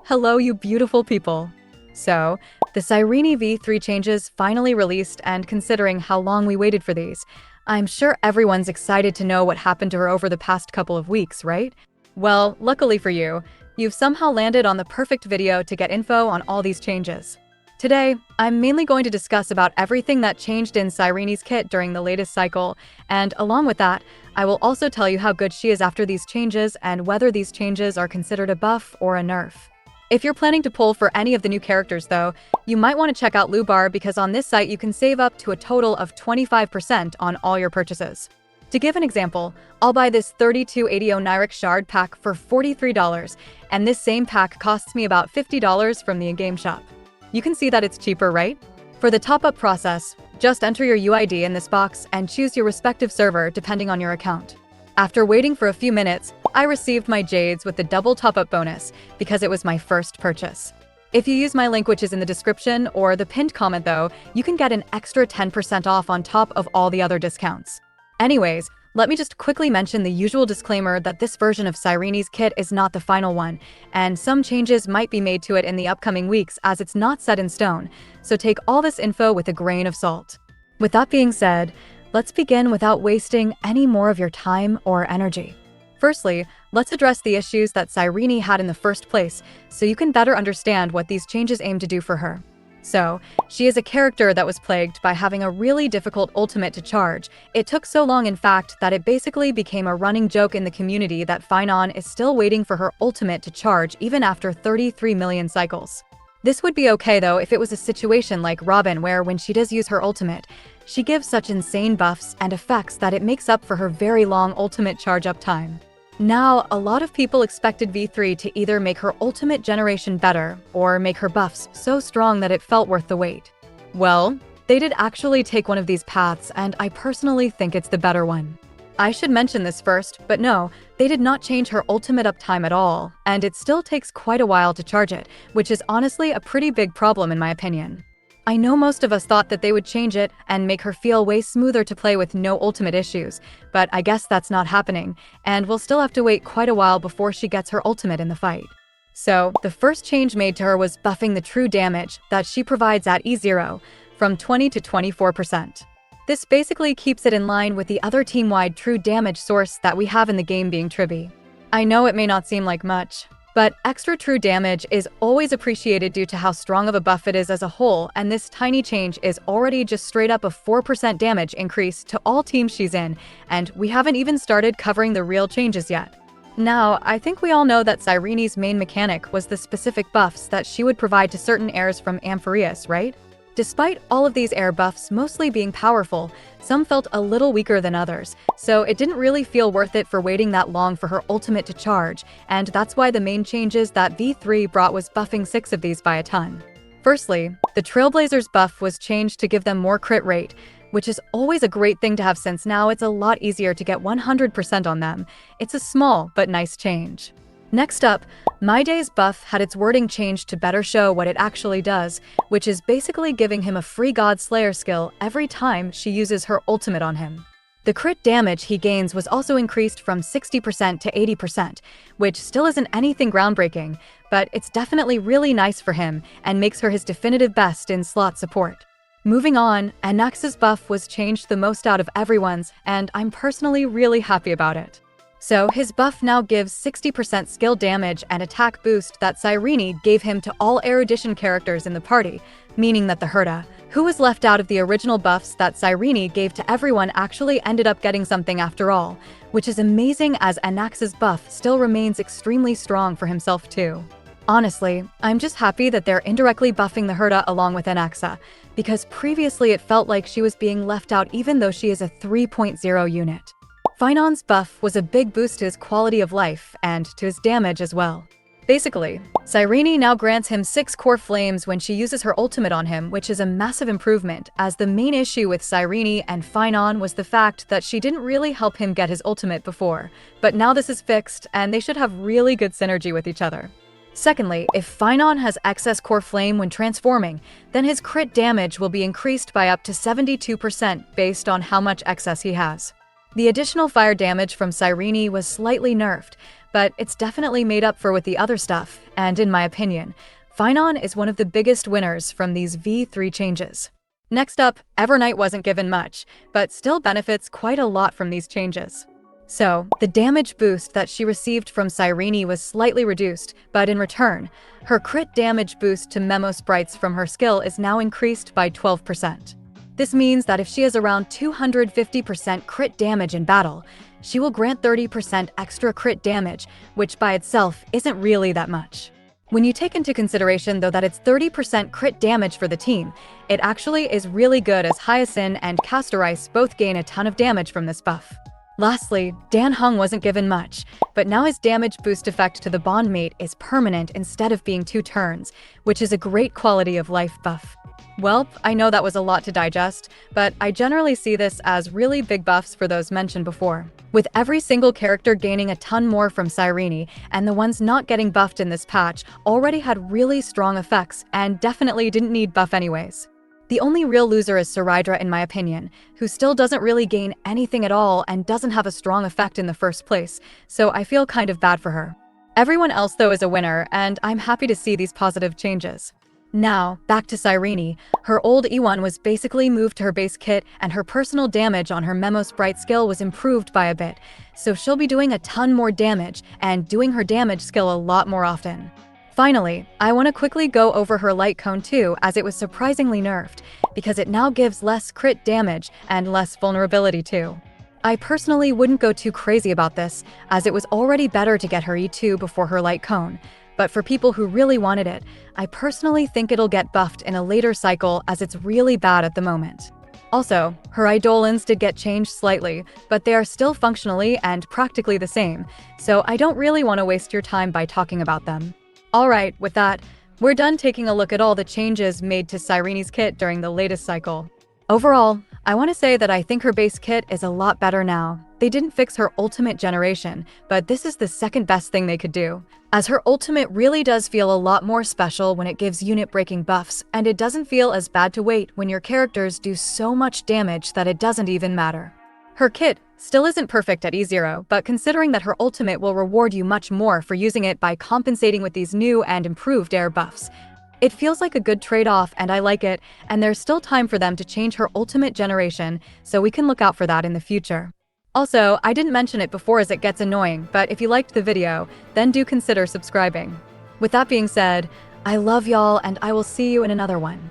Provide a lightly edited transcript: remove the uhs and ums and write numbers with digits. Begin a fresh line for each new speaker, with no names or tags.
Hello, you beautiful people. So, the Cyrene V3 changes finally released, and considering how long we waited for these, I'm sure everyone's excited to know what happened to her over the past couple of weeks, right? Well, luckily for you, you've somehow landed on the perfect video to get info on all these changes. Today, I'm mainly going to discuss about everything that changed in Cyrene's kit during the latest cycle, and along with that, I will also tell you how good she is after these changes and whether these changes are considered a buff or a nerf. If you're planning to pull for any of the new characters though, you might want to check out Lubar because on this site you can save up to a total of 25% on all your purchases. To give an example, I'll buy this 3280 Nyrek Shard pack for $43, and this same pack costs me about $50 from the in-game shop. You can see that it's cheaper, right? For the top-up process, just enter your UID in this box and choose your respective server depending on your account. After waiting for a few minutes, I received my Jades with the double top-up bonus because it was my first purchase. If you use my link, which is in the description or the pinned comment though, you can get an extra 10% off on top of all the other discounts. Anyways, let me just quickly mention the usual disclaimer that this version of Cyrene's kit is not the final one, and some changes might be made to it in the upcoming weeks as it's not set in stone, so take all this info with a grain of salt. With that being said, let's begin without wasting any more of your time or energy. Firstly, let's address the issues that Cyrene had in the first place, so you can better understand what these changes aim to do for her. So, she is a character that was plagued by having a really difficult ultimate to charge. It took so long, in fact, that it basically became a running joke in the community that Phainon is still waiting for her ultimate to charge even after 33 million cycles. This would be okay though if it was a situation like Robin where when she does use her ultimate, she gives such insane buffs and effects that it makes up for her very long ultimate charge-up time. Now, a lot of people expected V3 to either make her ultimate generation better or make her buffs so strong that it felt worth the wait. Well, they did actually take one of these paths, and I personally think it's the better one. I should mention this first, but no, they did not change her ultimate uptime at all, and it still takes quite a while to charge it, which is honestly a pretty big problem in my opinion. I know most of us thought that they would change it and make her feel way smoother to play with no ultimate issues, but I guess that's not happening, and we'll still have to wait quite a while before she gets her ultimate in the fight. So, the first change made to her was buffing the true damage that she provides at E0 from 20 to 24%. This basically keeps it in line with the other team-wide true damage source that we have in the game being Tribi. I know it may not seem like much, but extra true damage is always appreciated due to how strong of a buff it is as a whole, and this tiny change is already just straight up a 4% damage increase to all teams she's in, and we haven't even started covering the real changes yet. Now, I think we all know that Cyrene's main mechanic was the specific buffs that she would provide to certain heirs from enquiries, right? Despite all of these heir buffs mostly being powerful, some felt a little weaker than others, so it didn't really feel worth it for waiting that long for her ultimate to charge, and that's why the main changes that V3 brought was buffing 6 of these by a ton. Firstly, the Trailblazer's buff was changed to give them more crit rate, which is always a great thing to have since now it's a lot easier to get 100% on them. It's a small but nice change. Next up, Mydei's buff had its wording changed to better show what it actually does, which is basically giving him a free God Slayer skill every time she uses her ultimate on him. The crit damage he gains was also increased from 60% to 80%, which still isn't anything groundbreaking, but it's definitely really nice for him and makes her his definitive best in slot support. Moving on, Anaxa's buff was changed the most out of everyone's, and I'm personally really happy about it. So, his buff now gives 60% skill damage and attack boost that Cyrene gave him to all erudition characters in the party, meaning that the Herta, who was left out of the original buffs that Cyrene gave to everyone, actually ended up getting something after all, which is amazing as Anaxa's buff still remains extremely strong for himself too. Honestly, I'm just happy that they're indirectly buffing the Herta along with Anaxa, because previously it felt like she was being left out even though she is a 3.0 unit. Phainon's buff was a big boost to his quality of life and to his damage as well. Basically, Cyrene now grants him 6 core flames when she uses her ultimate on him, which is a massive improvement, as the main issue with Cyrene and Phainon was the fact that she didn't really help him get his ultimate before, but now this is fixed and they should have really good synergy with each other. Secondly, if Phainon has excess core flame when transforming, then his crit damage will be increased by up to 72% based on how much excess he has. The additional fire damage from Cyrene was slightly nerfed, but it's definitely made up for with the other stuff, and in my opinion, Phainon is one of the biggest winners from these V3 changes. Next up, Evernight wasn't given much, but still benefits quite a lot from these changes. So, the damage boost that she received from Cyrene was slightly reduced, but in return, her crit damage boost to Memo Sprites from her skill is now increased by 12%. This means that if she has around 250% crit damage in battle, she will grant 30% extra crit damage, which by itself isn't really that much. When you take into consideration though that it's 30% crit damage for the team, it actually is really good as Hyacinth and Castorice both gain a ton of damage from this buff. Lastly, Dan Heng wasn't given much, but now his damage boost effect to the bondmate is permanent instead of being 2 turns, which is a great quality of life buff. Welp, I know that was a lot to digest, but I generally see this as really big buffs for those mentioned before, with every single character gaining a ton more from Cyrene, and the ones not getting buffed in this patch already had really strong effects and definitely didn't need buff anyways. The only real loser is Cyrene in my opinion, who still doesn't really gain anything at all and doesn't have a strong effect in the first place, so I feel kind of bad for her. Everyone else though is a winner, and I'm happy to see these positive changes. Now, back to Cyrene. Her old E1 was basically moved to her base kit, and her personal damage on her Memo Sprite skill was improved by a bit, so she'll be doing a ton more damage and doing her damage skill a lot more often. Finally, I want to quickly go over her light cone too, as it was surprisingly nerfed, because it now gives less crit damage and less vulnerability too. I personally wouldn't go too crazy about this, as it was already better to get her E2 before her light cone, but for people who really wanted it, I personally think it'll get buffed in a later cycle as it's really bad at the moment. Also, her Eidolons did get changed slightly, but they are still functionally and practically the same, so I don't really want to waste your time by talking about them. Alright, with that, we're done taking a look at all the changes made to Cyrene's kit during the latest cycle. Overall, I want to say that I think her base kit is a lot better now. They didn't fix her ultimate generation, but this is the second best thing they could do, as her ultimate really does feel a lot more special when it gives unit-breaking buffs, and it doesn't feel as bad to wait when your characters do so much damage that it doesn't even matter. Her kit still isn't perfect at E0, but considering that her ultimate will reward you much more for using it by compensating with these new and improved Heir buffs, it feels like a good trade-off and I like it, and there's still time for them to change her ultimate generation, so we can look out for that in the future. Also, I didn't mention it before as it gets annoying, but if you liked the video, then do consider subscribing. With that being said, I love y'all and I will see you in another one.